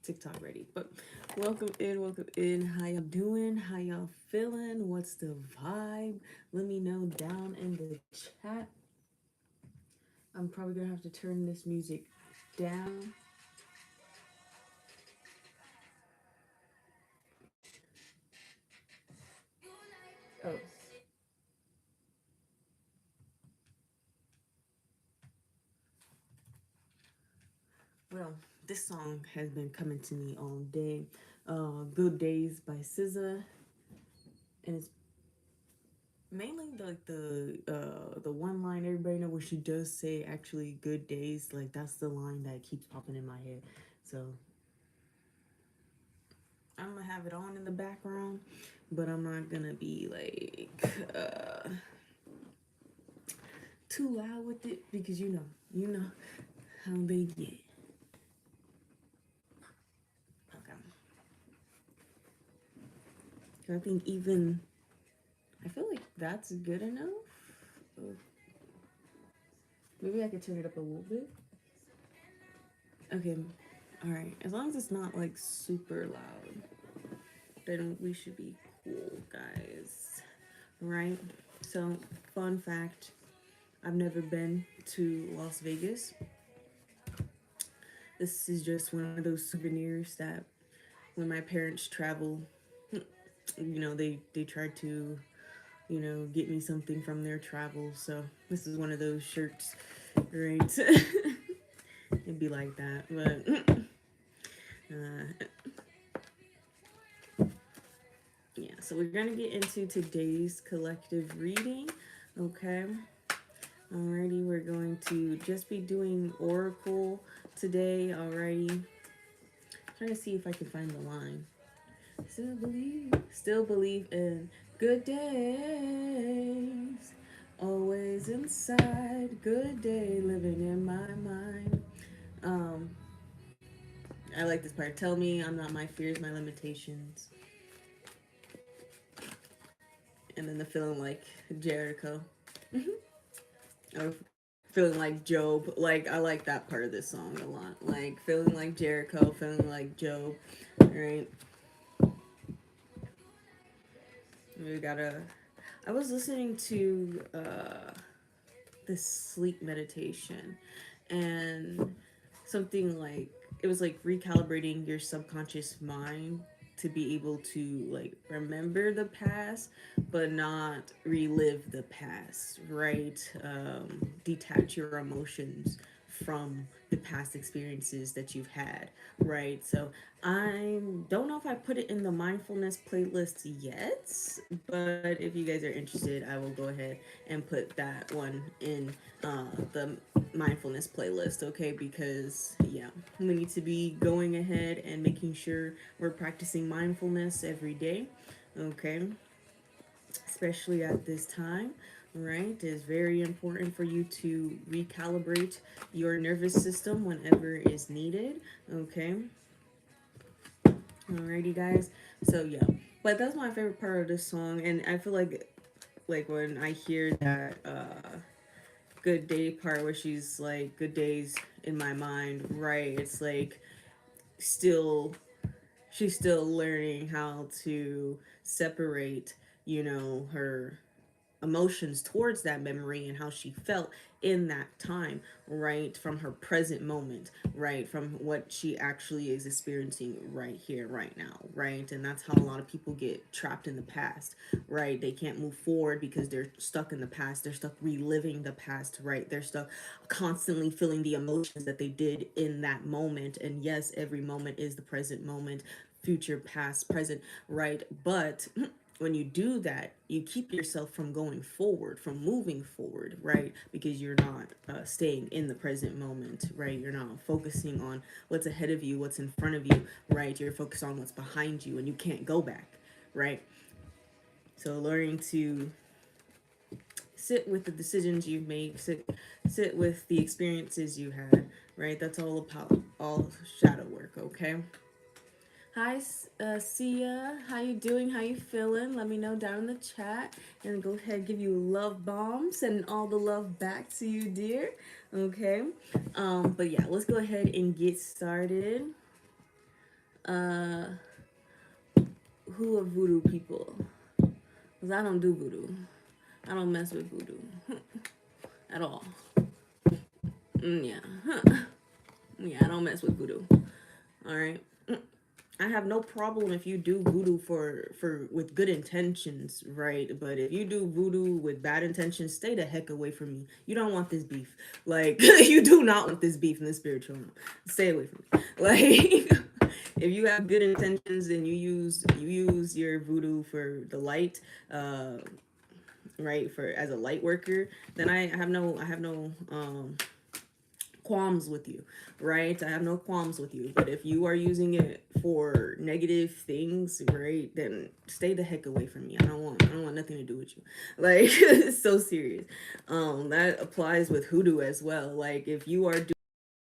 TikTok ready. But welcome in, welcome in. How y'all doing? How y'all feeling? What's the vibe? Let me know down in the chat. I'm probably gonna have to turn this music down. Oh, well, this song has been coming to me all day. Good Days by SZA, and it's mainly like the one line everybody know where she does say actually good days. Like that's the line that keeps popping in my head. So I'm gonna have it on in the background, but I'm not gonna be like too loud with it because you know how they get. Okay. I think even I feel like that's good enough. Oh, maybe I could turn it up a little bit. Okay. All right. As long as it's not like super loud, then we should be cool, guys. Right? So, fun fact, I've never been to Las Vegas. This is just one of those souvenirs that when my parents travel, they try to, get me something from their travels. So, this is one of those shirts, right? It'd be like that, but yeah. So we're gonna get into today's collective reading. Okay. Alrighty, we're going to just be doing Oracle today. Alrighty. Trying to see if I can find the line. Still believe in good days. Always inside, good day living in my mind. Um, I like this part. Tell me I'm not my fears, my limitations. And then the feeling like Jericho. Or feeling like Job. Like I like that part of this song a lot. Like feeling like Jericho, feeling like Job. Right? We gotta. I was listening to this sleep meditation, and something like it was like recalibrating your subconscious mind to be able to like remember the past but not relive the past, right? Detach your emotions from the past experiences that you've had, right? So I don't know if I put it in the mindfulness playlist yet, but if you guys are interested, I will go ahead and put that one in the mindfulness playlist, okay? Because, yeah, we need to be going ahead and making sure we're practicing mindfulness every day, okay? Especially at this time, right? It is very important for you to recalibrate your nervous system whenever is needed, okay? Alrighty, guys. So, yeah. But that's my favorite part of this song, and I feel like when I hear that good day part where she's like good days in my mind, right? It's like still she's still learning how to separate, her emotions towards that memory and how she felt in that time, right? From her present moment, right? From what she actually is experiencing right here, right now, right? And that's how a lot of people get trapped in the past, right? They can't move forward because they're stuck in the past. They're stuck reliving the past, right? They're stuck constantly feeling the emotions that they did in that moment. And yes, every moment is the present moment, future, past, present, right? But when you do that, you keep yourself from going forward, from moving forward, right? Because you're not staying in the present moment, right? You're not focusing on what's ahead of you, what's in front of you, right? You're focused on what's behind you and you can't go back, right? So learning to sit with the decisions you've made, sit with the experiences you had, right? That's all about all shadow work, okay? Hi, Sia. How you doing? How you feeling? Let me know down in the chat, and go ahead and give you love bombs and all the love back to you, dear. Okay. But yeah, let's go ahead and get started. Uh, who are voodoo people? Because I don't do voodoo. I don't mess with voodoo at all. Yeah. Yeah, I don't mess with voodoo. All right. I have no problem if you do voodoo for with good intentions, right? But if you do voodoo with bad intentions, stay the heck away from me. You don't want this beef. Like you do not want this beef in the spiritual realm. Stay away from me. Like if you have good intentions and you use your voodoo for the light, right, for as a light worker, then I have no qualms with you, right? I have no qualms with you. But if you are using it for negative things, right, then stay the heck away from me. I don't want nothing to do with you. Like it's so serious. That applies with hoodoo as well. Like if you are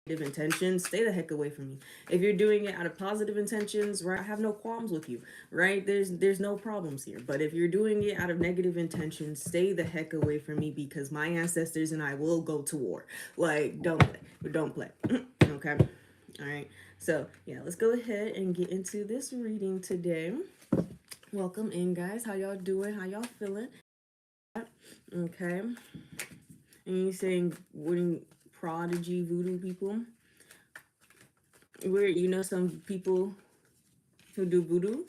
intentions, stay the heck away from me. If you're doing it out of positive intentions, right, I have no qualms with you, right? There's no problems here. But if you're doing it out of negative intentions, stay the heck away from me because my ancestors and I will go to war. Like don't play. Okay. All right. So yeah, let's go ahead and get into this reading today. Welcome in, guys. How y'all doing? How y'all feeling? Okay. And you saying winning prodigy voodoo people? Where you know some people who do voodoo?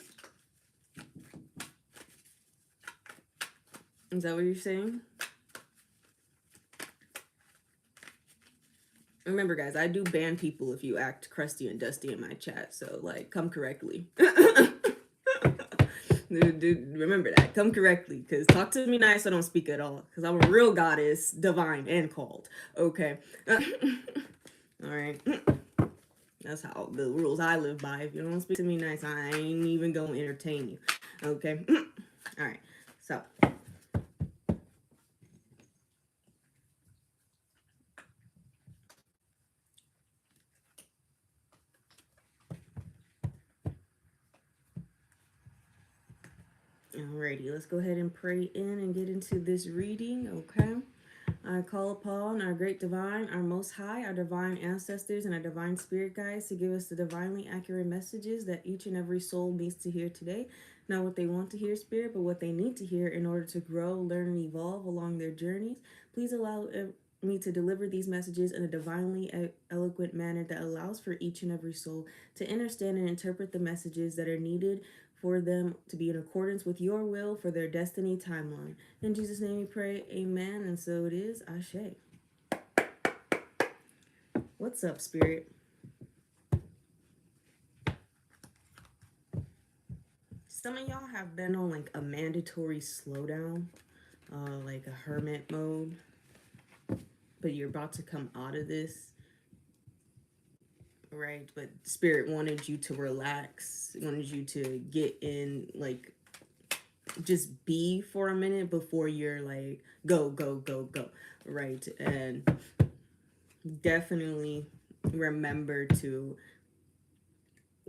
Is that what you're saying? Remember, guys, I do ban people if you act crusty and dusty in my chat. So, like, come correctly. Dude, remember that. Come correctly. Because talk to me nice, I don't speak at all. Because I'm a real goddess, divine and called. Okay. All right. That's how the rules I live by. If you don't speak to me nice, I ain't even going to entertain you. Okay. All right. So. Alrighty, let's go ahead and pray in and get into this reading, okay? I call upon our great divine, our most high, our divine ancestors, and our divine spirit guides to give us the divinely accurate messages that each and every soul needs to hear today. Not what they want to hear, spirit, but what they need to hear in order to grow, learn, and evolve along their journeys. Please allow me to deliver these messages in a divinely eloquent manner that allows for each and every soul to understand and interpret the messages that are needed for them to be in accordance with your will for their destiny timeline. In Jesus' name we pray, amen, and so it is, Ashe. What's up, spirit? Some of y'all have been on like a mandatory slowdown, like a hermit mode, but you're about to come out of this, right? But spirit wanted you to relax, wanted you to get in, like, just be for a minute before you're like, go, go, go, go, right? And definitely remember to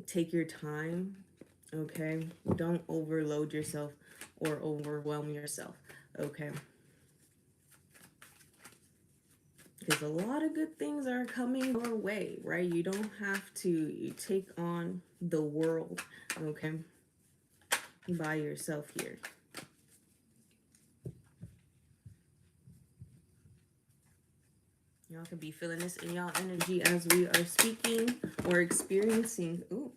take your time, okay? Don't overload yourself or overwhelm yourself, okay? Because a lot of good things are coming your way, right? You don't have to take on the world, okay, by yourself here. Y'all could be feeling this in y'all energy as we are speaking or experiencing. Ooh.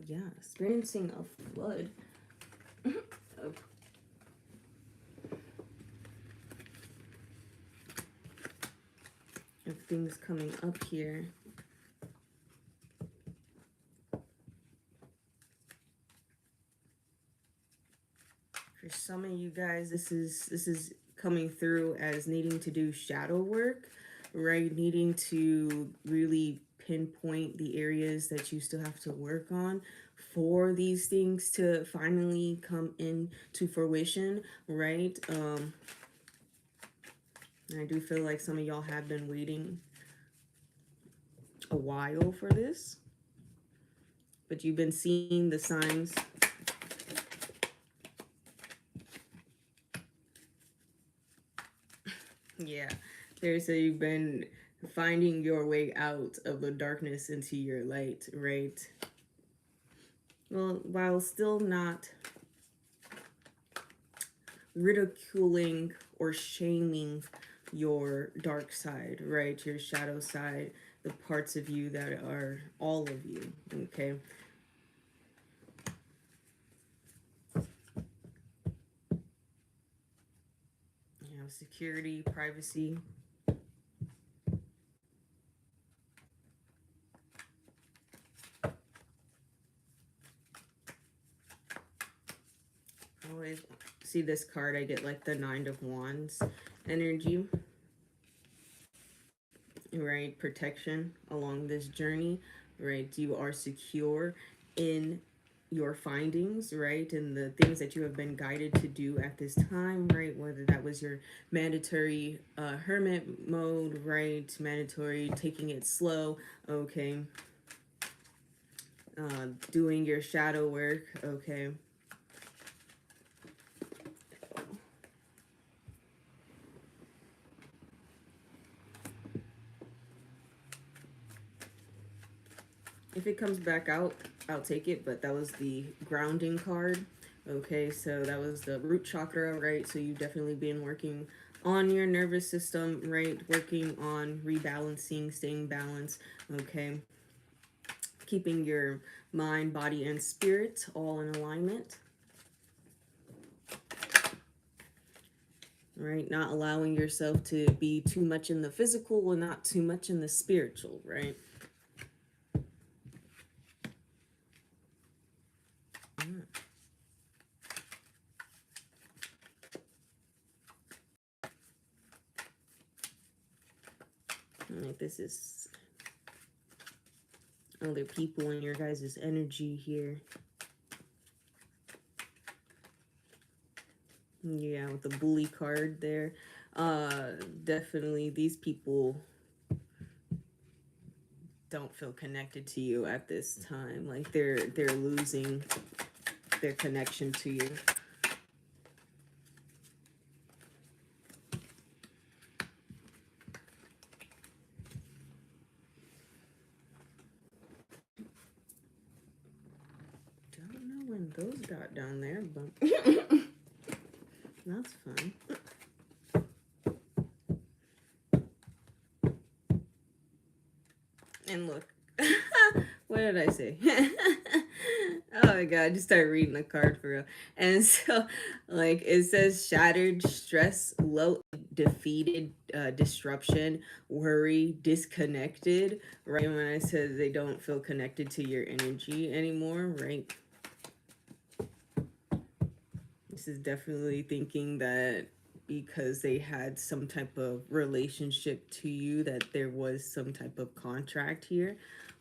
Yeah, experiencing a flood of things coming up here. For some of you guys, this is coming through as needing to do shadow work, right? Needing to really pinpoint the areas that you still have to work on for these things to finally come into fruition, right? I do feel like some of y'all have been waiting a while for this, but you've been seeing the signs. Yeah, there's so you've been finding your way out of the darkness into your light, right? Well, while still not ridiculing or shaming your dark side, right? Your shadow side, the parts of you that are all of you, okay? You know, security, privacy. I always see this card, I get like the Nine of Wands energy, right? Protection along this journey, right? You are secure in your findings, right? And the things that you have been guided to do at this time, right? Whether that was your mandatory hermit mode, right? Mandatory taking it slow, okay? Doing your shadow work, okay? If it comes back out, I'll take it, but that was the grounding card. Okay, so that was the root chakra, right? So you've definitely been working on your nervous system, right? Working on rebalancing, staying balanced, okay? Keeping your mind, body, and spirit all in alignment, right? Not allowing yourself to be too much in the physical and not too much in the spiritual, right? Like this is other people in your guys' energy here. Yeah, with the bully card there. Definitely these people don't feel connected to you at this time. Like they're losing their connection to you. Don't know when those got down there, but that's fun. And look, what did I say? Oh my god, I just started reading the card for real. And so, like, it says shattered, stress, low, defeated, disruption, worry, disconnected, right? When I said they don't feel connected to your energy anymore, right? This is definitely thinking that because they had some type of relationship to you, that there was some type of contract here,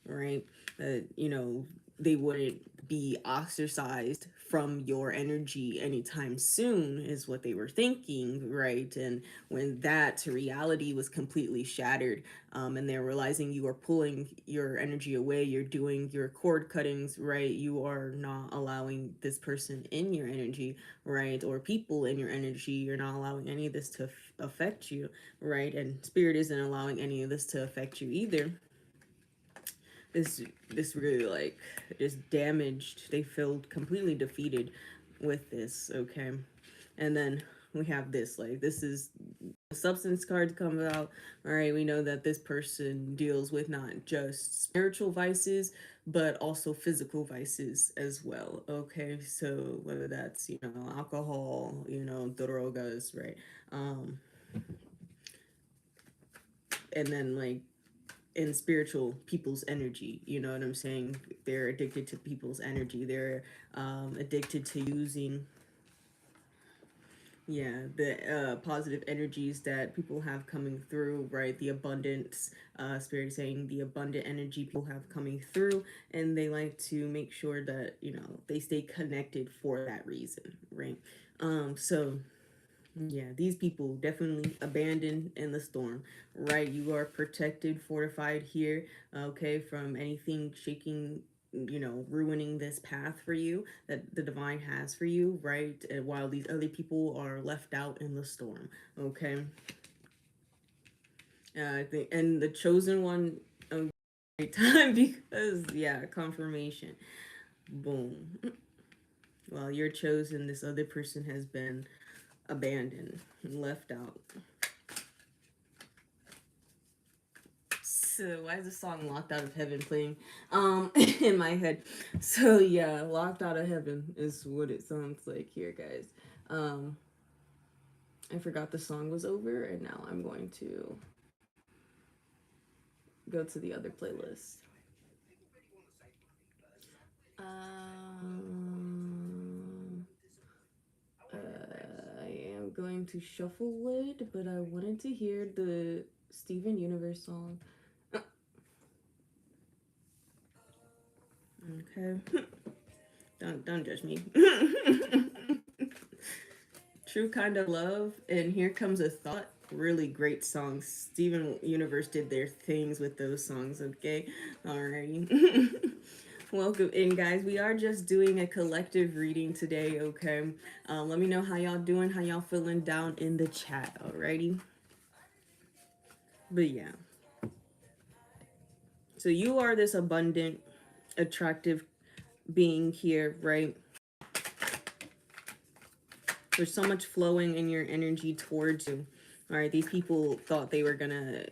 right? That, you know, they wouldn't be ostracized from your energy anytime soon, is what they were thinking, right? And when that reality was completely shattered, and they're realizing you are pulling your energy away, you're doing your cord cuttings, right? You are not allowing this person in your energy, right? Or people in your energy, you're not allowing any of this to affect you, right? And spirit isn't allowing any of this to affect you either. This really like just damaged. They feel completely defeated with this, okay? And then we have this, like, this is substance cards come out. All right, we know that this person deals with not just spiritual vices but also physical vices as well, okay? So whether that's, you know, alcohol, you know, drogas, right? um and then like in spiritual, people's energy, you know what I'm saying? They're addicted to people's energy. They're addicted to using, yeah, the positive energies that people have coming through, right? The abundance, spirit saying the abundant energy people have coming through, and they like to make sure that, you know, they stay connected for that reason, right? So yeah, these people definitely abandoned in the storm, right? You are protected, fortified here, okay, from anything shaking, you know, ruining this path for you that the divine has for you, right? And while these other people are left out in the storm, okay? I think, and the chosen one, a great time because yeah, confirmation. Boom. Well, you're chosen. This other person has been abandoned and left out. So why is the song "Locked Out of Heaven" playing in my head? So yeah, "Locked Out of Heaven" is what it sounds like here, guys. Um, I forgot the song was over, and now I'm going to go to the other playlist. Um, I am going to shuffle it, but I wanted to hear the Steven Universe song. Okay, don't judge me. True Kind of Love and Here Comes a Thought. Really great songs. Steven Universe did their things with those songs, okay? Alrighty. Welcome in, guys. We are just doing a collective reading today, okay? Let me know how y'all doing, how y'all feeling down in the chat, alrighty? But yeah. So you are this abundant, attractive being here, right? There's so much flowing in your energy towards you. All right, these people thought they were gonna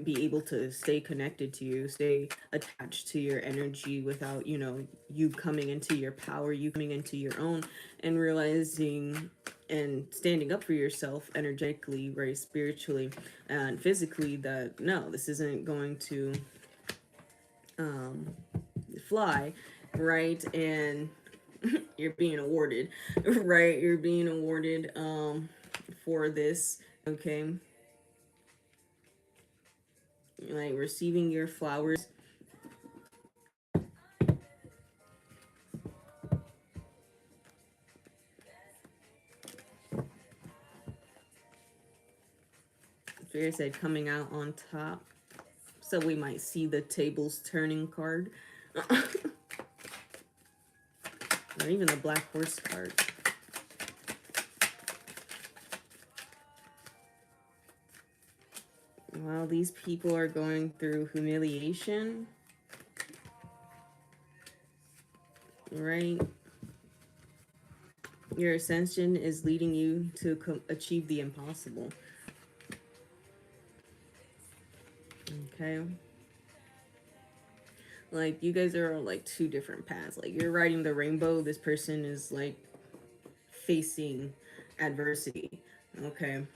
be able to stay connected to you, stay attached to your energy without, you coming into your power, you coming into your own and realizing and standing up for yourself energetically, right, spiritually and physically that no, this isn't going to um fly, right? And you're being awarded, right? You're being awarded for this, okay? Like receiving your flowers. Spirit said coming out on top. So we might see the tables turning card. Or even the black horse card. While these people are going through humiliation, right? Your ascension is leading you to achieve the impossible. Okay. Like you guys are on like two different paths. Like you're riding the rainbow. This person is like facing adversity. Okay.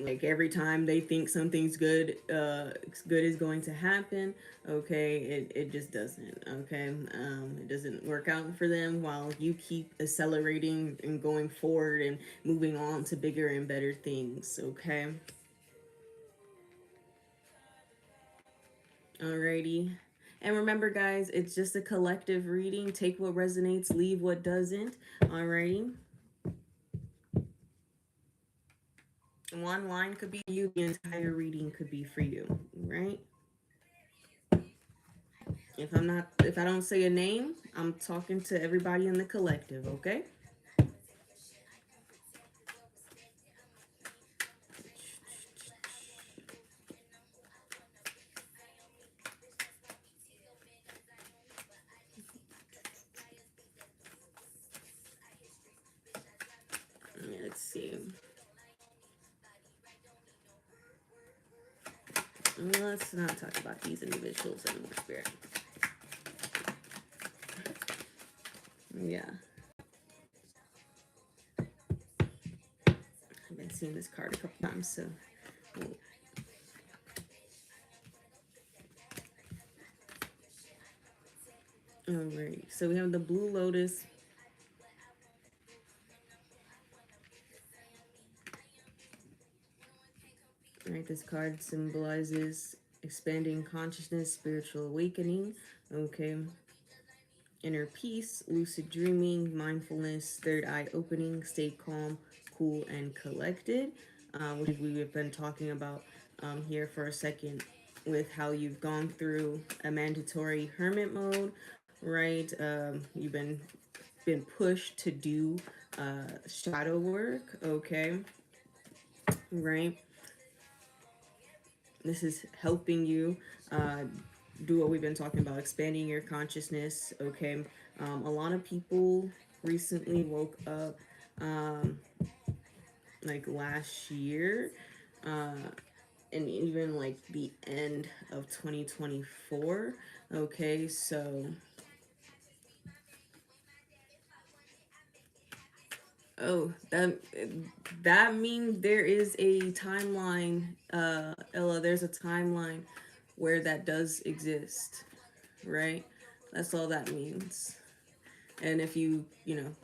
Like every time they think something's good is going to happen, okay, it just doesn't, okay. It doesn't work out for them while you keep accelerating and going forward and moving on to bigger and better things, okay. Alrighty. And remember, guys, it's just a collective reading. Take what resonates, leave what doesn't. Alrighty. One line could be you, the entire reading could be for you, right? If I don't say a name, I'm talking to everybody in the collective, okay? Let's see. Let's not talk about these individuals anymore, Spirit. Yeah. I've been seeing this card a couple times, so. Alright, so we have the Blue Lotus. Alright, this card symbolizes expanding consciousness, spiritual awakening. Okay. Inner peace, lucid dreaming, mindfulness, third eye opening, stay calm, cool, and collected, which we have been talking about here for a second with how you've gone through a mandatory hermit mode, right? You've been pushed to do shadow work, okay, right? This is helping you uh, do what we've been talking about, expanding your consciousness. Okay, a lot of people recently woke up, um, like last year, uh, and even like the end of 2024. Okay, so oh, that means there is a timeline, Ella. There's a timeline where that does exist, right? That's all that means. And if you know,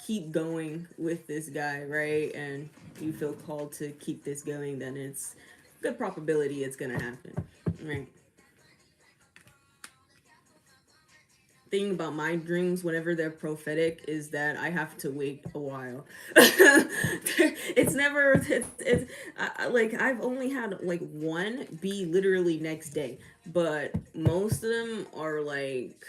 keep going with this guy, right, and you feel called to keep this going, then it's good probability it's gonna happen, right? Thing about my dreams whenever they're prophetic is that I have to wait a while. It's never it's like I've only had like one be literally next day, but most of them are like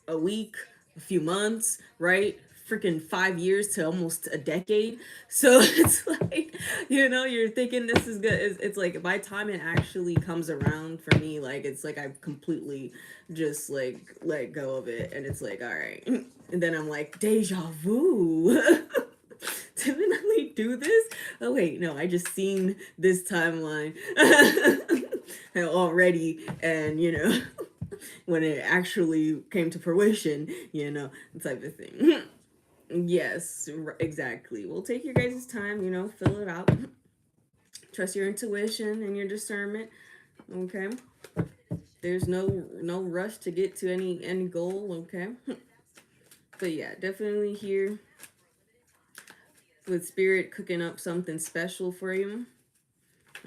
a week, a few months, right? Freaking 5 years to almost a decade. So it's like, you're thinking this is good. It's like by the time it actually comes around for me, like it's like I've completely just like let go of it. And it's like, all right. And then I'm like, deja vu. Didn't I do this? Oh, wait, no, I just seen this timeline already. And, when it actually came to fruition, type of thing. Yes, exactly. Well, take your guys' time, fill it out. Trust your intuition and your discernment. Okay. There's no rush to get to any goal. Okay. But yeah, definitely here with spirit cooking up something special for you.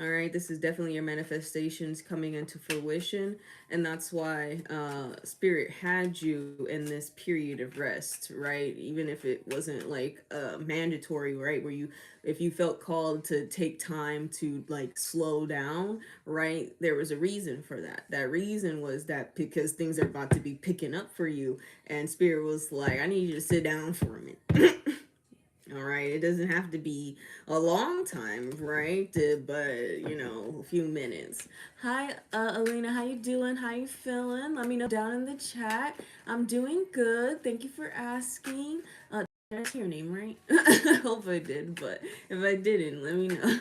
All right, this is definitely your manifestations coming into fruition, and that's why Spirit had you in this period of rest, right? Even if it wasn't like mandatory, right? Where if you felt called to take time to like slow down, right? There was a reason for that. That reason was that because things are about to be picking up for you, and Spirit was like, "I need you to sit down for a minute." All right, it doesn't have to be a long time, right? But a few minutes. Hi, Alina, how you doing? How you feeling? Let me know down in the chat. I'm doing good. Thank you for asking. Did I say your name right? I hope I did, but if I didn't, let me know.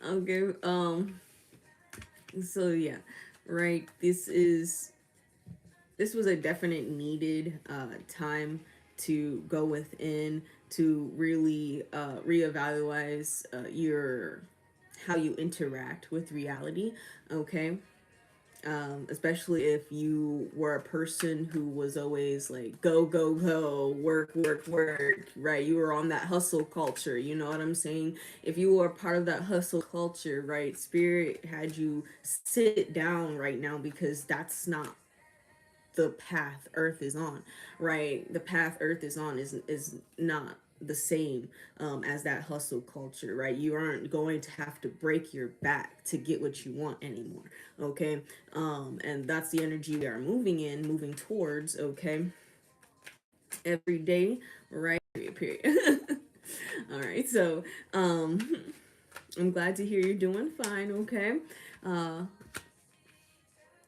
Okay. So yeah, right. This was a definite needed time to go within to really reevaluate your how you interact with reality. Okay. Especially if you were a person who was always like go go go, work work work, right? You were on that hustle culture, you know what I'm saying? If you were part of that hustle culture, right, Spirit had you sit down right now because that's not the path Earth is on, right? The path Earth is on is not the same as that hustle culture, right? You aren't going to have to break your back to get what you want anymore, okay? And that's the energy we are moving towards, okay? Every day, right? Period. All right, so I'm glad to hear you're doing fine, okay? Uh,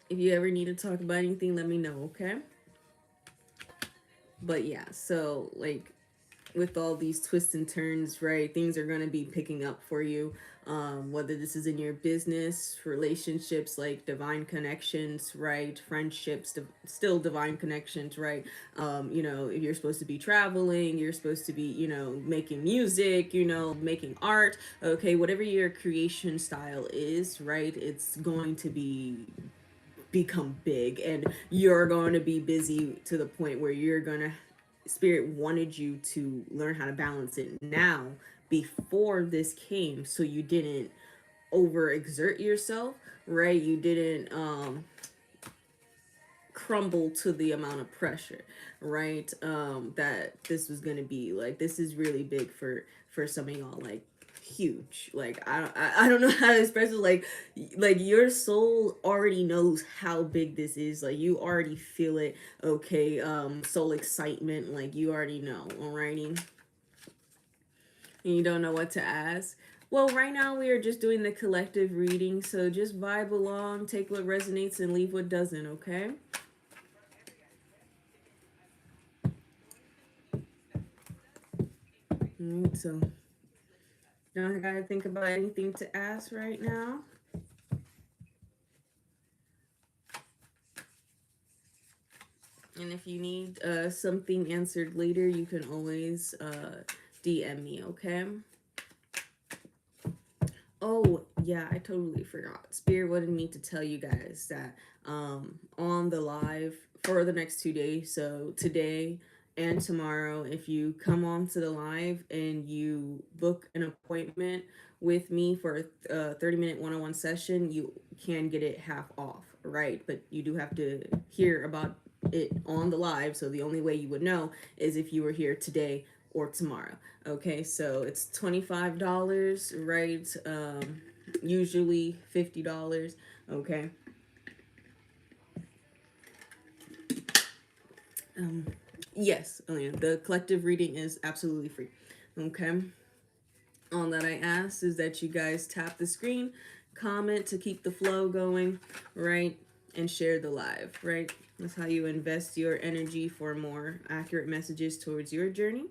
if you ever need to talk about anything, let me know, okay? But yeah, so like with all these twists and turns, right? Things are going to be picking up for you. Whether this is in your business, relationships, like divine connections, right? Friendships, still divine connections, right? If you're supposed to be traveling, you're supposed to be, making music, making art, okay? Whatever your creation style is, right? It's going to become big and you're going to be busy to the point where you're going to Spirit wanted you to learn how to balance it now before this came so you didn't overexert yourself, right? You didn't crumble to the amount of pressure, right? That this was gonna be like this is really big for some of y'all, like huge. Like I don't know how to express it. Like your soul already knows how big this is. Like you already feel it. Okay, soul excitement. Like you already know. Alrighty, and you don't know what to ask. Well, right now we are just doing the collective reading, so just vibe along, take what resonates, and leave what doesn't, okay? So, don't gotta think about anything to ask right now. And if you need something answered later, you can always DM me, okay? Oh, yeah, I totally forgot. Spirit wanted me to tell you guys that on the live for the next 2 days, so today and tomorrow, if you come on to the live and you book an appointment with me for a 30-minute one-on-one session, you can get it half off, right? But you do have to hear about it on the live, so the only way you would know is if you were here today or tomorrow. Okay, so it's $25, right? Usually $50. Okay. Um, yes, Alayia, the collective reading is absolutely free. Okay. All that I ask is that you guys tap the screen, comment to keep the flow going, right? And share the live, right? That's how you invest your energy for more accurate messages towards your journey.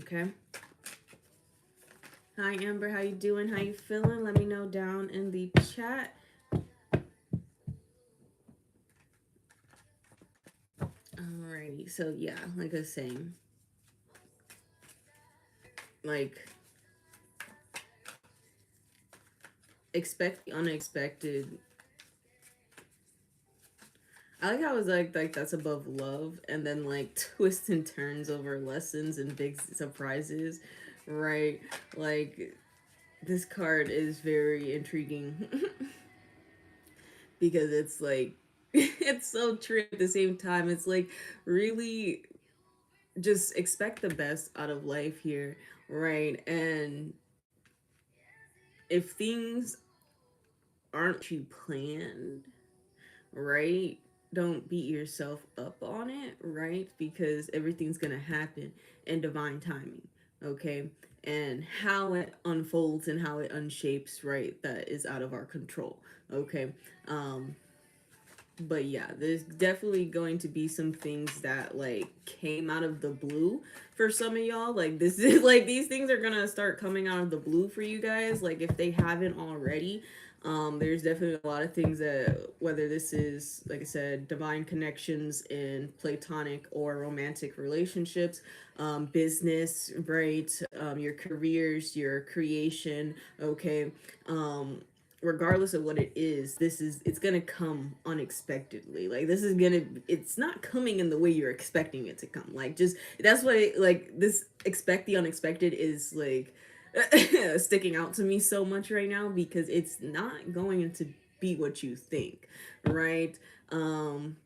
Okay. Hi Amber, how you doing? How you feeling? Let me know down in the chat. Alrighty, so yeah, like I was saying, like expect the unexpected. I like how it was like that's above love, and then like twists and turns over lessons and big surprises, right? Like this card is very intriguing because it's like it's so true at the same time. It's like really just expect the best out of life here, right? And if things aren't you planned, right? Don't beat yourself up on it, right? Because everything's gonna happen in divine timing, okay? And how it unfolds and how it unshapes, right? That is out of our control, okay? Um, but yeah, there's definitely going to be some things that like came out of the blue for some of y'all. Like this is like these things are gonna start coming out of the blue for you guys. Like if they haven't already, there's definitely a lot of things that whether this is like I said, divine connections in platonic or romantic relationships, business, right? Your careers, your creation, okay. Regardless of what it is, it's gonna come unexpectedly. Like this is gonna it's not coming in the way you're expecting it to come. Like just that's why like this expect the unexpected is like sticking out to me so much right now because it's not going to be what you think, right? um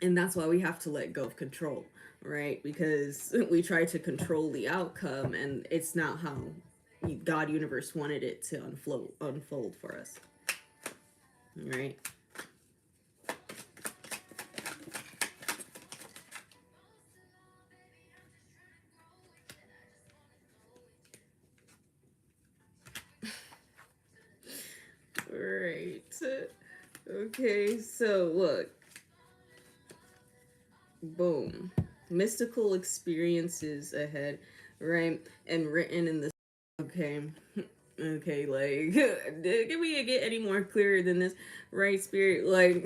and that's why we have to let go of control, right? Because we try to control the outcome and it's not how God universe wanted it to unfold for us, right? Right. Okay, so look, boom, mystical experiences ahead, right? And written in the okay. Okay, like can we get any more clearer than this, right? Spirit, like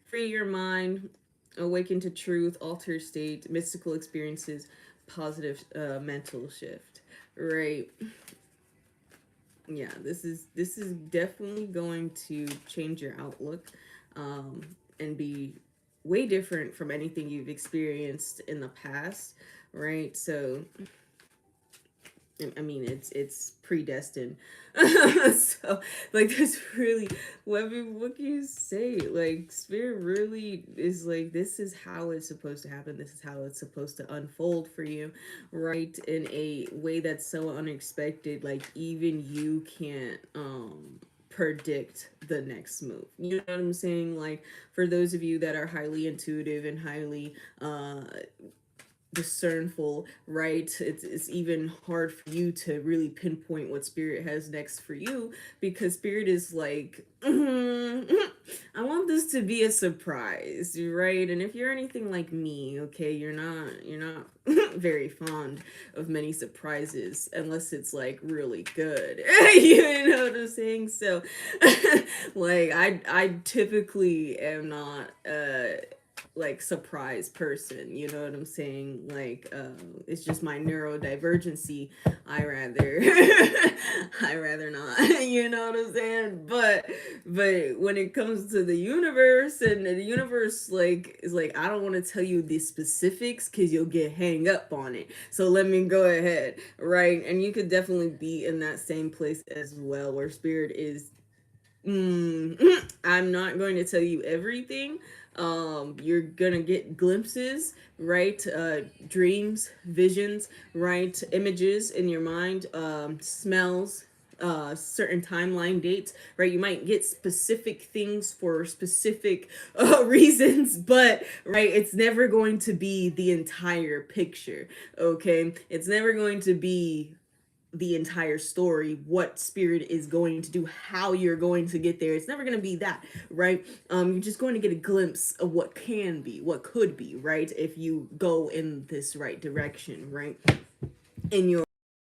free your mind, awaken to truth, alter state, mystical experiences, positive mental shift, right? Yeah, this is definitely going to change your outlook, um, and be way different from anything you've experienced in the past, right? So I mean, it's predestined. So like, there's really what can you say? Like, spirit really is like, this is how it's supposed to happen. This is how it's supposed to unfold for you, right? In a way that's so unexpected. Like, even you can't predict the next move. You know what I'm saying? Like, for those of you that are highly intuitive and highly discernful, right? It's even hard for you to really pinpoint what spirit has next for you, because spirit is like, I want this to be a surprise, right? And if you're anything like me, okay, you're not very fond of many surprises unless it's like really good. You know what I'm saying? So like I typically am not like surprise person, you know what I'm saying? Like it's just my neurodivergency. I rather I rather not. You know what I'm saying? But when it comes to the universe, and the universe like is like, I don't want to tell you the specifics because you'll get hang up on it, so let me go ahead, right? And you could definitely be in that same place as well, where spirit is, I'm not going to tell you everything. You're gonna get glimpses, right? Dreams, visions, right? Images in your mind, smells, certain timeline dates, right? You might get specific things for specific reasons, but right, it's never going to be the entire picture. Okay, it's never going to be the entire story, what spirit is going to do, how you're going to get there. It's never going to be that, right? You're just going to get a glimpse of what can be, what could be, right? If you go in this right direction, right? In your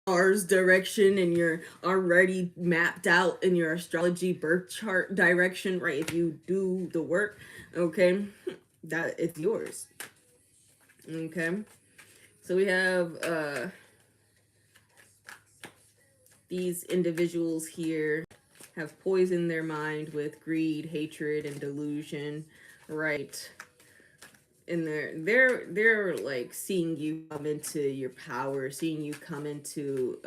stars direction, and you're already mapped out in your astrology birth chart direction, right? If you do the work, okay, that it's yours. Okay. So we have these individuals here have poisoned their mind with greed, hatred, and delusion, right? And they're like seeing you come into your power, seeing you come into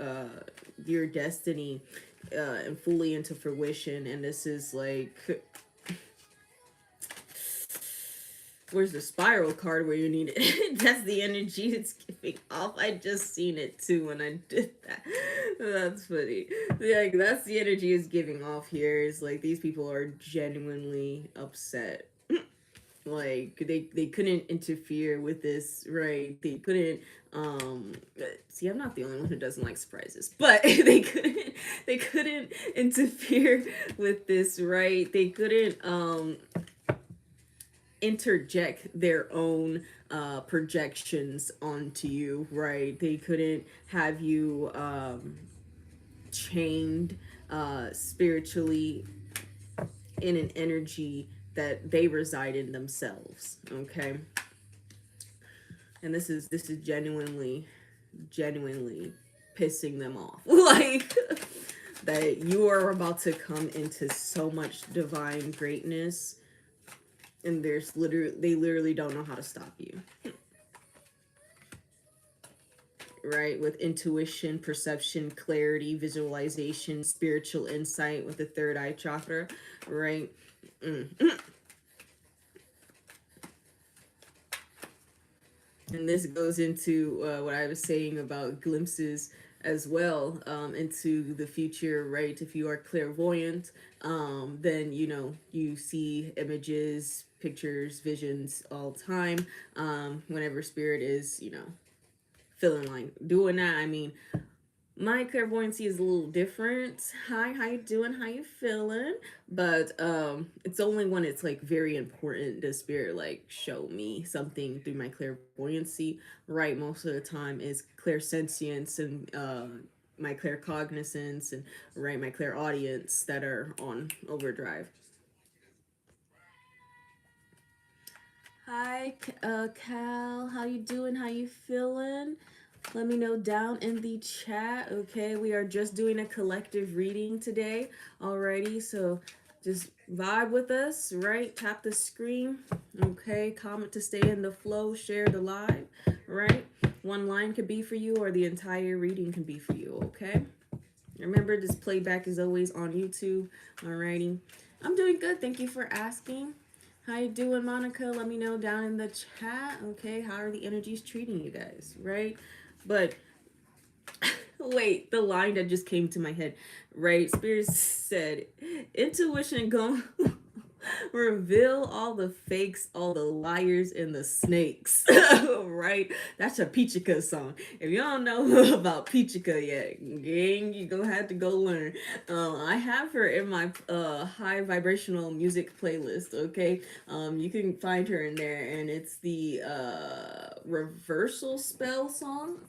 your destiny, and fully into fruition. And this is like, where's the spiral card where you need it? That's the energy it's giving off. I just seen it too when I did that. That's funny. Like, that's the energy it's giving off here. Is like, these people are genuinely upset. Like, they couldn't interfere with this, right? They couldn't see, I'm not the only one who doesn't like surprises, but they couldn't interfere with this, right? They couldn't interject their own projections onto you, right? They couldn't have you chained spiritually in an energy that they reside in themselves, okay? And this is genuinely pissing them off. Like, that you are about to come into so much divine greatness, and they literally don't know how to stop you, right? With intuition, perception, clarity, visualization, spiritual insight with the third eye chakra, right? And this goes into what I was saying about glimpses as well, into the future, right? If you are clairvoyant, then you see images, pictures, visions all the time. Whenever spirit is, feeling like doing that. I mean, my clairvoyancy is a little different. Hi, how you doing? How you feeling? But it's only when it's like very important does spirit like show me something through my clairvoyancy. Right, most of the time is clairsentience and my claircognizance, and right, my clairaudience that are on overdrive. Hi, Cal. How you doing? How you feeling? Let me know down in the chat. Okay, we are just doing a collective reading today. Alrighty, so just vibe with us, right? Tap the screen. Okay, comment to stay in the flow. Share the live, right? One line could be for you, or the entire reading can be for you. Okay. Remember, this playback is always on YouTube. Alrighty, I'm doing good. Thank you for asking. How you doing, Monica? Let me know down in the chat. Okay, how are the energies treating you guys, right? But wait, the line that just came to my head, right? Spirit said, intuition going Reveal all the fakes, all the liars, and the snakes. Right? That's a Pichika song. If you don't know about Pichika yet, gang, you gonna have to go learn. I have her in my high vibrational music playlist. Okay, you can find her in there, and it's the reversal spell song.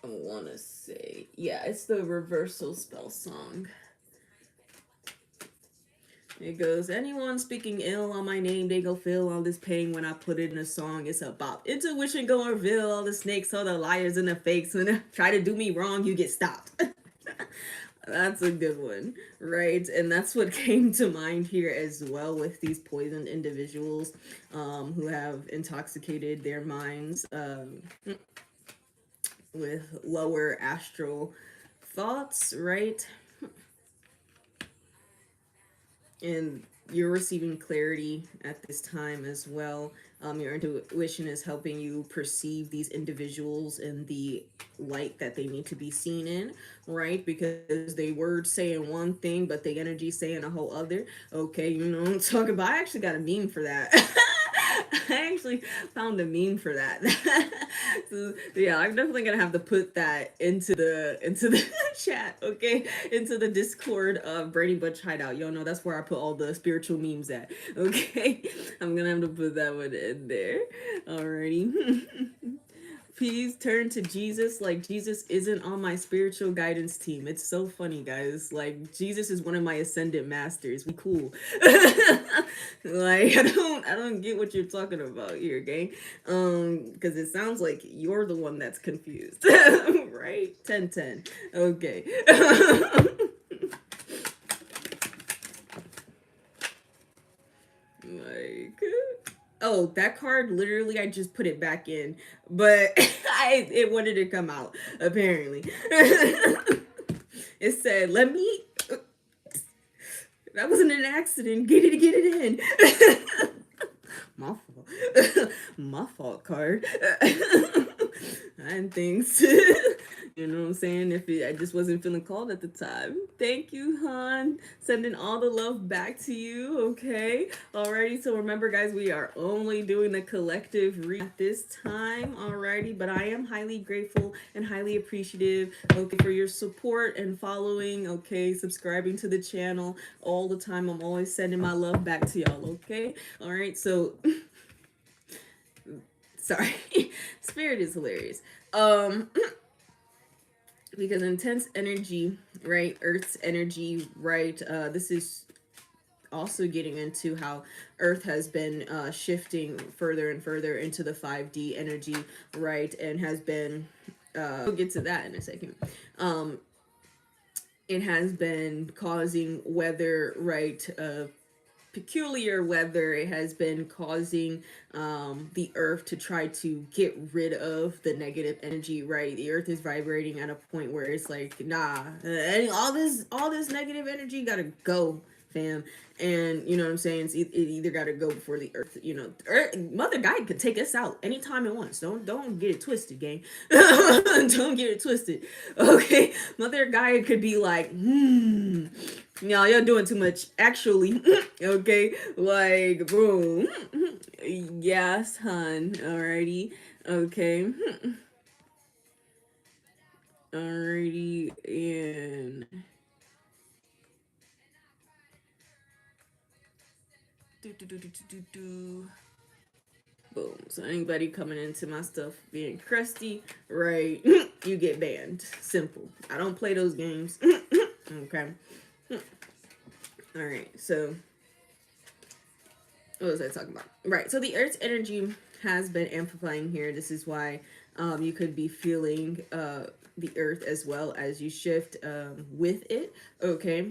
I want to say, yeah, it's the reversal spell song. It goes, anyone speaking ill on my name, they go feel all this pain when I put it in a song. It's a bop. Intuition go reveal all the snakes, all the liars and the fakes. When they try to do me wrong, you get stopped. That's a good one, right? And that's what came to mind here as well with these poisoned individuals who have intoxicated their minds with lower astral thoughts, right? And you're receiving clarity at this time as well. Your intuition is helping you perceive these individuals in the light that they need to be seen in, right? Because they words saying one thing, but the energy saying a whole other. Okay, you know what I'm talking about. I actually got a meme for that. I actually found a meme for that. So, yeah, I'm definitely gonna have to put that into the chat, okay? Into the Discord of Brady Butch Hideout. Y'all know that's where I put all the spiritual memes at. Okay, I'm gonna have to put that one in there. Alrighty. Please turn to Jesus. Like, Jesus isn't on my spiritual guidance team. It's so funny, guys. Like, Jesus is one of my ascendant masters. We cool. Like, I don't get what you're talking about here, gang. Because it sounds like you're the one that's confused. Right? 10-10. Okay. Like, oh, that card, literally, I just put it back in, but it wanted to come out, apparently. It said, let me, that wasn't an accident, get it in. My fault. My fault, card. And things. You know what I'm saying? I just wasn't feeling called at the time. Thank you, hon. Sending all the love back to you. Okay. Alrighty. So remember, guys, we are only doing the collective read at this time. Alrighty. But I am highly grateful and highly appreciative. Okay, for your support and following. Okay, subscribing to the channel all the time. I'm always sending my love back to y'all. Okay. All right. So. Sorry. Spirit is hilarious. Because intense energy, right? Earth's energy, right? This is also getting into how Earth has been shifting further and further into the 5D energy, right? And has been, we'll get to that in a second. It has been causing weather, right? Peculiar weather. It has been causing the earth to try to get rid of the negative energy, right? The earth is vibrating at a point where it's like, nah, all this negative energy gotta go, fam. And you know what I'm saying? It either gotta go before the earth, Mother God could take us out anytime it wants. Don't get it twisted, gang. Don't get it twisted. Okay. Mother Gaia could be like, no, you're doing too much. Actually, okay, like, boom. Yes, hun. Alrighty. Okay. Alrighty. And do. Boom. So anybody coming into my stuff being crusty, right? You get banned. Simple. I don't play those games. Okay. All right. So what was I talking about? Right. So the Earth's energy has been amplifying here. This is why you could be feeling the Earth as well as you shift with it. Okay.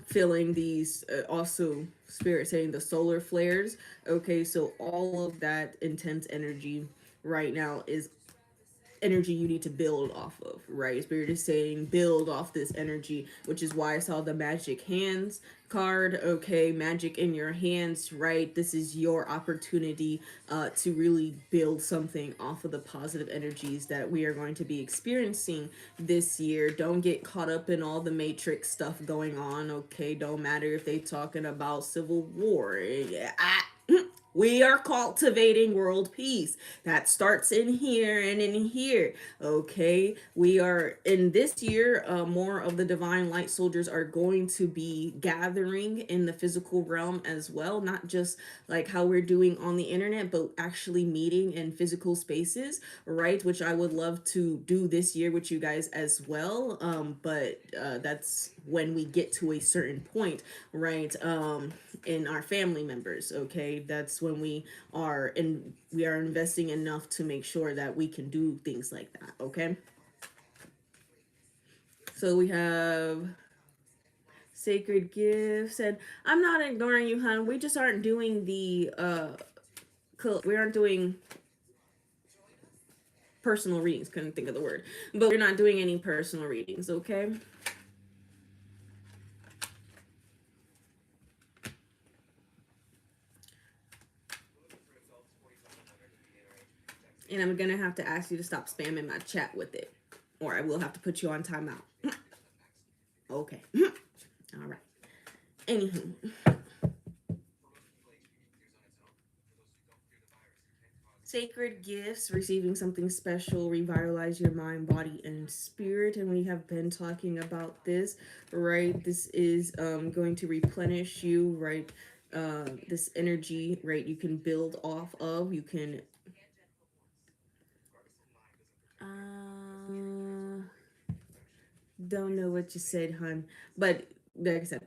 Feeling these also spirit saying the solar flares. Okay. So all of that intense energy right now is energy you need to build off of, right? Spirit is saying build off this energy, which is why I saw the magic hands card. Okay, magic in your hands, right? This is your opportunity to really build something off of the positive energies that we are going to be experiencing this year. Don't get caught up in all the matrix stuff going on. Okay, don't matter if they talking about civil war. We are cultivating world peace. That starts in here and in here. Okay. We are in this year, more of the divine light soldiers are going to be gathering in the physical realm as well. Not just like how we're doing on the internet, but actually meeting in physical spaces, right? Which I would love to do this year with you guys as well. But that's when we get to a certain point, right? In our family members. Okay, that's when we are investing enough to make sure that we can do things like that. Okay, so we have sacred gifts, and I'm not ignoring you, hon. We just aren't doing the we aren't doing personal readings. Couldn't think of the word, but we're not doing any personal readings. Okay. And I'm gonna have to ask you to stop spamming my chat with it, or I will have to put you on timeout. Okay. All right. Anywho, sacred gifts, receiving something special, revitalize your mind, body, and spirit. And we have been talking about this, right? This is going to replenish you, right? This energy, right? You can build off of. You can. Uh, Don't know what you said, hun. But like I said,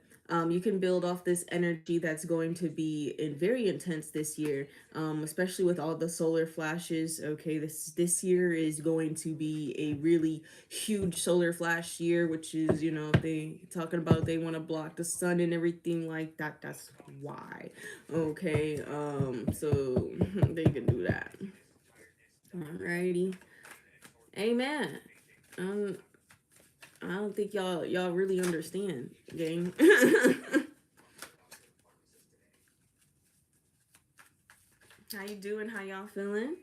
you can build off this energy that's going to be very intense this year, especially with all the solar flashes. Okay, this year is going to be a really huge solar flash year, which is, they talking about they want to block the sun and everything like that. That's why. Okay, so they can do that. Alrighty, amen. Um, I don't think y'all really understand, gang. How you doing? How y'all feeling?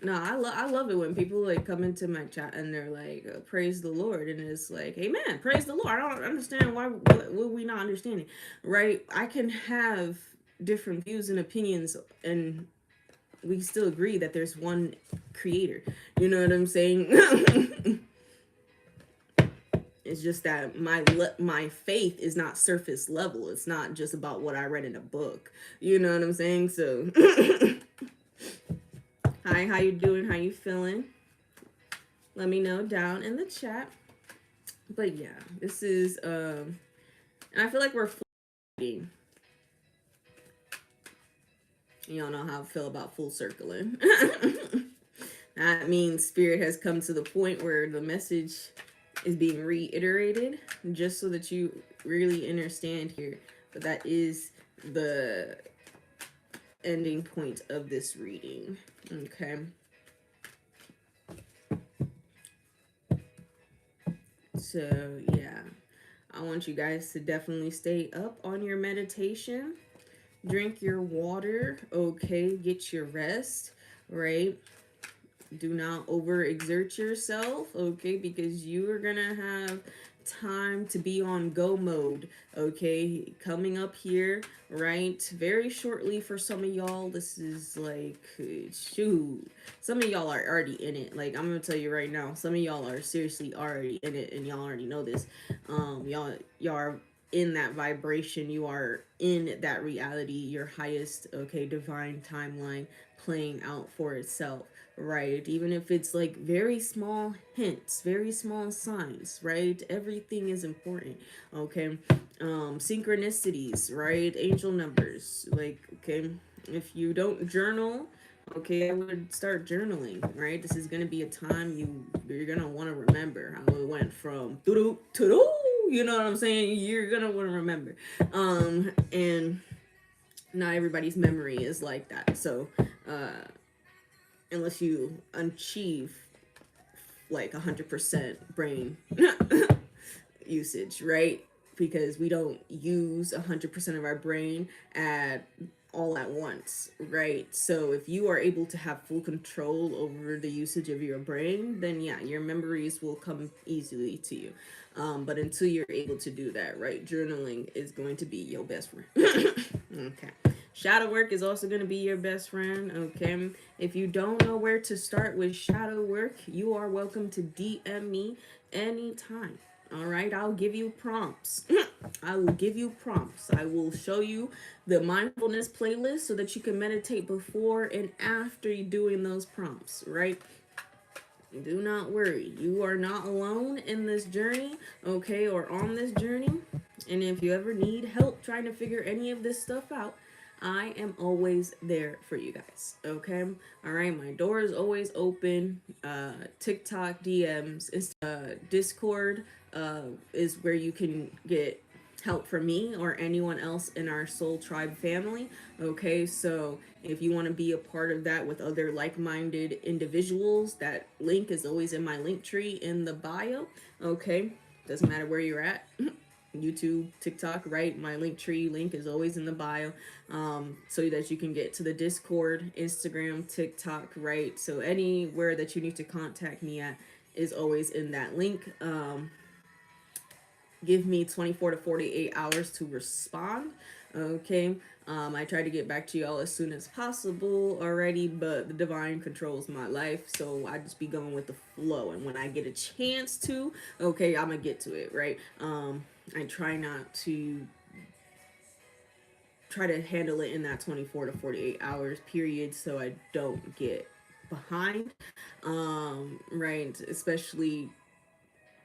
No, I love it when people like come into my chat and they're like, praise the Lord, and it's like, amen, praise the Lord. I don't understand why what we not understanding, right? I can have different views and opinions, and we still agree that there's one creator. You know what I'm saying? It's just that my faith is not surface level. It's not just about what I read in a book. You know what I'm saying? So, hi, how you doing? How you feeling? Let me know down in the chat. But yeah, this is and I feel like we're floating. You don't know how I feel about full circling. That means spirit has come to the point where the message is being reiterated just so that you really understand here. But that is the ending point of this reading. Okay. So, yeah. I want you guys to definitely stay up on your meditation. Drink your water. Okay. Get your rest. Right. Do not overexert yourself, okay, because you are gonna have time to be on go mode, okay, coming up here, right, very shortly. For some of y'all, this is like, shoot, some of y'all are already in it. Like, I'm gonna tell you right now, some of y'all are seriously already in it, and y'all already know this. Y'all are in that vibration. You are in that reality, your highest, okay, divine timeline playing out for itself, right? Even if it's like very small hints, very small signs, right? Everything is important, okay? Synchronicities, right? Angel numbers, like, okay, if you don't journal, okay, I would start journaling, right? This is gonna be a time you're gonna want to remember how it went from doo to doo. You know what I'm saying? You're gonna want to remember, and not everybody's memory is like that. So, unless you achieve like 100% brain usage, right? Because we don't use 100% of our brain at all at once, right? So if you are able to have full control over the usage of your brain, then yeah, your memories will come easily to you. But until you're able to do that, right, journaling is going to be your best friend. Okay. Shadow work is also going to be your best friend. Okay. If you don't know where to start with shadow work, you are welcome to DM me anytime. All right. I'll give you prompts. I will give you prompts. I will show you the mindfulness playlist so that you can meditate before and after you doing those prompts, right? Do not worry. You are not alone in this journey, okay, or on this journey. And if you ever need help trying to figure any of this stuff out, I am always there for you guys, okay? All right, my door is always open. TikTok DMs, Discord is where you can get help from me or anyone else in our Soul Tribe family. Okay, so if you want to be a part of that with other like minded individuals, that link is always in my link tree in the bio. Okay, doesn't matter where you're at. YouTube, TikTok, right? My link tree link is always in the bio, so that you can get to the Discord, Instagram, TikTok, right? So anywhere that you need to contact me at is always in that link. Give me 24 to 48 hours to respond. Okay. I try to get back to y'all as soon as possible already, but the divine controls my life, so I just be going with the flow. And when I get a chance to, okay, I'm gonna get to it, right? I try not to try to handle it in that 24 to 48 hours period so I don't get behind. Right, especially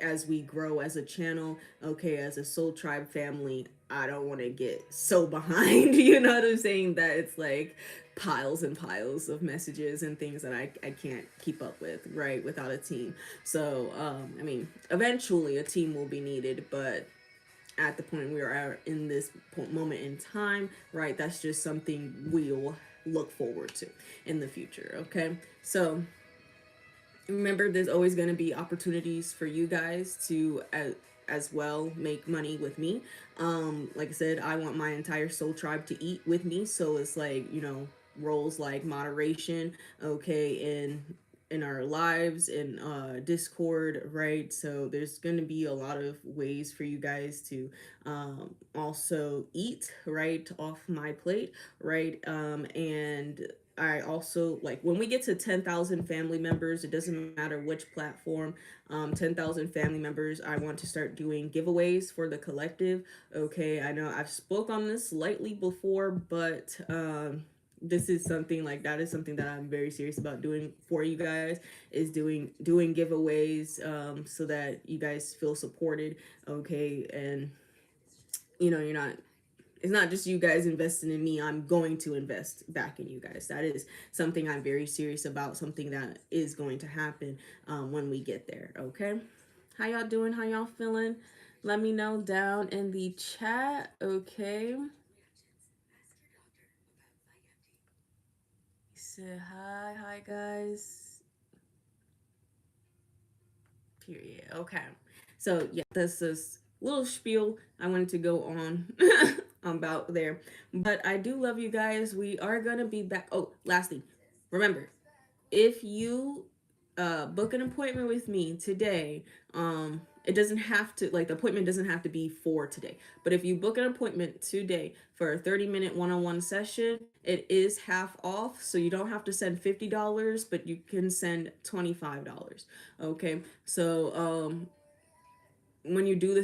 as we grow as a channel, okay, as a Soul Tribe family, I don't want to get so behind, you know what I'm saying, that it's like piles and piles of messages and things that I can't keep up with, right, without a team. So, I mean, eventually a team will be needed, but at the point we are at in this moment in time, right, that's just something we'll look forward to in the future, okay? So, remember there's always going to be opportunities for you guys to as well make money with me. Like I said, I want my entire Soul Tribe to eat with me, so it's like, roles like moderation, okay, in our lives, in Discord, right? So there's going to be a lot of ways for you guys to also eat right off my plate, right? And I also, like, when we get to 10,000 family members, it doesn't matter which platform, 10,000 family members, I want to start doing giveaways for the collective. Okay, I know I've spoke on this lightly before, but this is something like that is something that I'm very serious about doing for you guys, is doing giveaways, so that you guys feel supported, okay, and you're not, it's not just you guys investing in me. I'm going to invest back in you guys. That is something I'm very serious about, something that is going to happen when we get there. Okay. How y'all doing? How y'all feeling? Let me know down in the chat. Okay. Say hi. Hi, guys. Period. Okay. So, yeah, that's this little spiel I wanted to go on about there. But I do love you guys. We are going to be back. Oh, lastly, remember, if you book an appointment with me today, it doesn't have to, like, the appointment doesn't have to be for today, but if you book an appointment today for a 30-minute one-on-one session, it is half off, so you don't have to send $50, but you can send $25. Okay, so when you do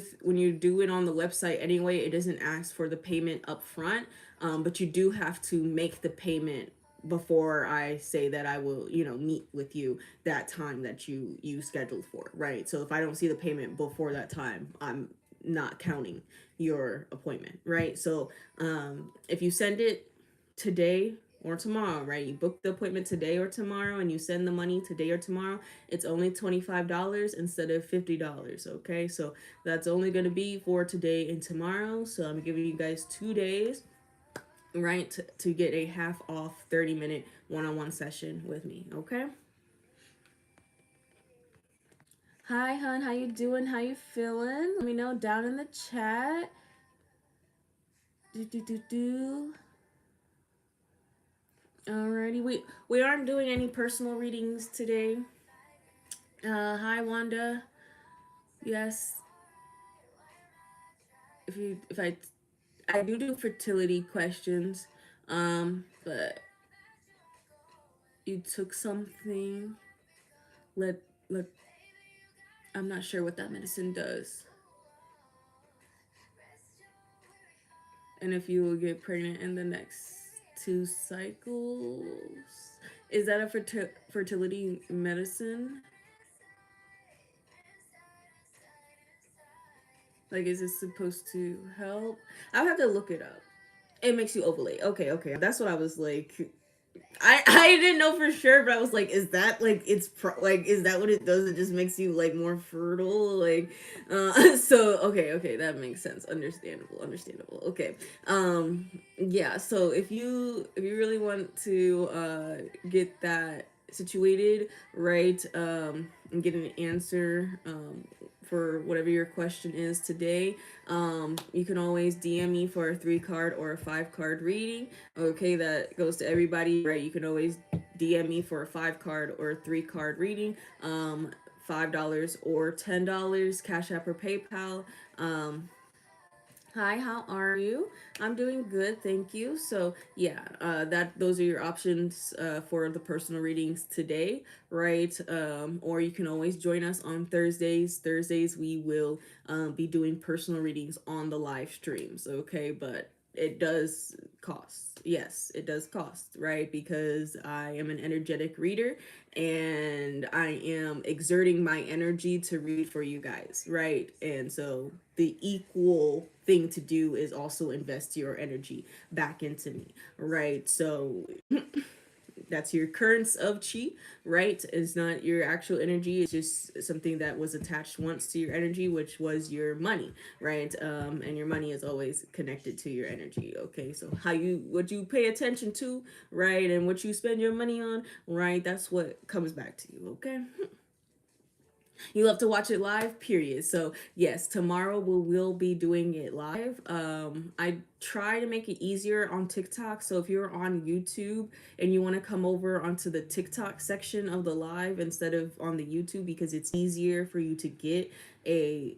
it on the website anyway, it doesn't ask for the payment up front, but you do have to make the payment before I say that I will, meet with you that time that you scheduled for, right? So if I don't see the payment before that time, I'm not counting your appointment, right? So if you send it today or tomorrow, right? You book the appointment today or tomorrow and you send the money today or tomorrow, it's only $25 instead of $50, okay? So that's only going to be for today and tomorrow. So I'm giving you guys 2 days, right, to get a half off 30-minute one-on-one session with me, okay? Hi, hun. How you doing? How you feeling? Let me know down in the chat. Do do do do. Alrighty, we aren't doing any personal readings today. Hi, Wanda. Yes, if I do fertility questions, but you took something. Let let I'm not sure what that medicine does, and if you will get pregnant in the next 2 cycles. Is that a fertility medicine? Like, is it supposed to help? I'll have to look it up. It makes you ovulate. Okay, okay. That's what I was like. I didn't know for sure, but I was like, is that like like is that what it does? It just makes you like more fertile, like so okay, okay, that makes sense. Understandable, understandable. Okay. Yeah, so if you really want to get that situated, right, and get an answer for whatever your question is today, you can always DM me for a 3 card or a 5 card reading. Okay, that goes to everybody, right? You can always DM me for a 5 card or a 3 card reading. $5 or $10, Cash App or PayPal. Hi, how are you? I'm doing good, thank you. So yeah, that those are your options for the personal readings today, right? Or you can always join us on Thursdays. Thursdays we will be doing personal readings on the live streams, okay? But it does cost. Yes, it does cost, right? Because I am an energetic reader and I am exerting my energy to read for you guys, right? And so the equal thing to do is also invest your energy back into me, right? So that's your currents of chi, right? It's not your actual energy. It's just something that was attached once to your energy, which was your money, right? And your money is always connected to your energy. Okay, so what you pay attention to, right, and what you spend your money on, right? That's what comes back to you. Okay. You love to watch it live, period. So yes, tomorrow we will be doing it live. I try to make it easier on TikTok. So if you're on YouTube and you want to come over onto the TikTok section of the live instead of on the YouTube, because it's easier for you to get a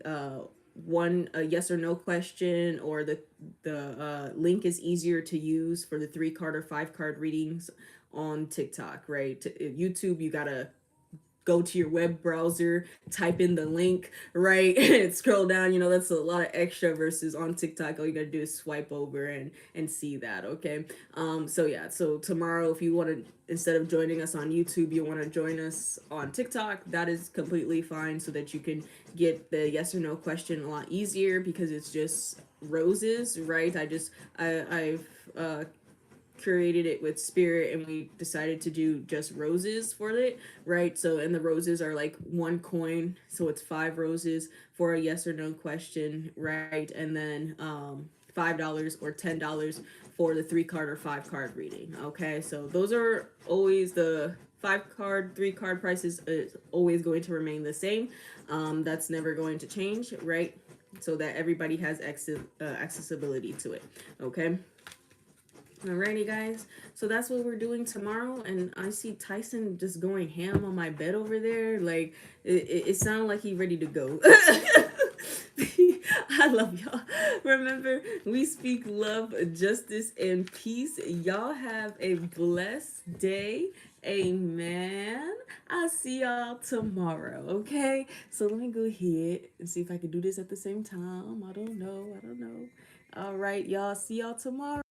yes or no question, or the link is easier to use for the 3 card or 5 card readings on TikTok, right? YouTube, you gotta go to your web browser, type in the link, right? And scroll down. That's a lot of extra versus on TikTok. All you gotta do is swipe over and see that. Okay. So yeah. So tomorrow, if you want to, instead of joining us on YouTube, you want to join us on TikTok, that is completely fine. So that you can get the yes or no question a lot easier, because it's just roses, right? I've curated it with spirit, and we decided to do just roses for it, right? So, and the roses are like 1 coin, so it's 5 roses for a yes or no question, right? And then $5 or $10 for the 3 card or 5 card reading. Okay, so those are always the 5 card 3 card prices is always going to remain the same. That's never going to change, right? So that everybody has accessibility to it. Okay. Alrighty, guys. So that's what we're doing tomorrow. And I see Tyson just going ham on my bed over there. Like, it sounded like he ready to go. I love y'all. Remember, we speak love, justice, and peace. Y'all have a blessed day. Amen. I'll see y'all tomorrow, okay? So let me go ahead and see if I can do this at the same time. I don't know. All right, y'all. See y'all tomorrow.